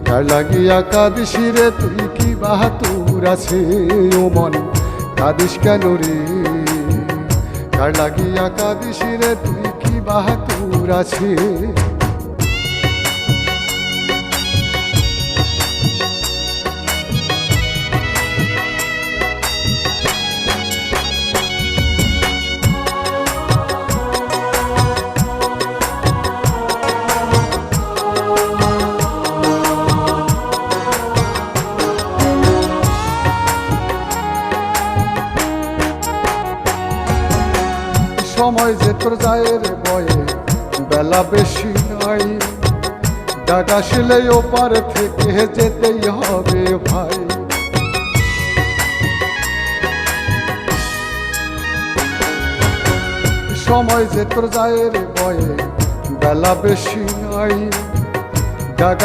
কার লাগিয়া কাঁদিস রে তুই কি বাহাতুর আছে ও মন কাঁদিস কেন রে কার লাগিয়া কাঁদিস রে তুই কি বাহাতুর আছে সময় যে তোর যায় রে বয়ে বেলা বেশি নাই ডাক আসলে ওপার থেকে যেতেই হবে ভাই সময় যে তোর যায় রে বয়ে বেলা বেশি নাই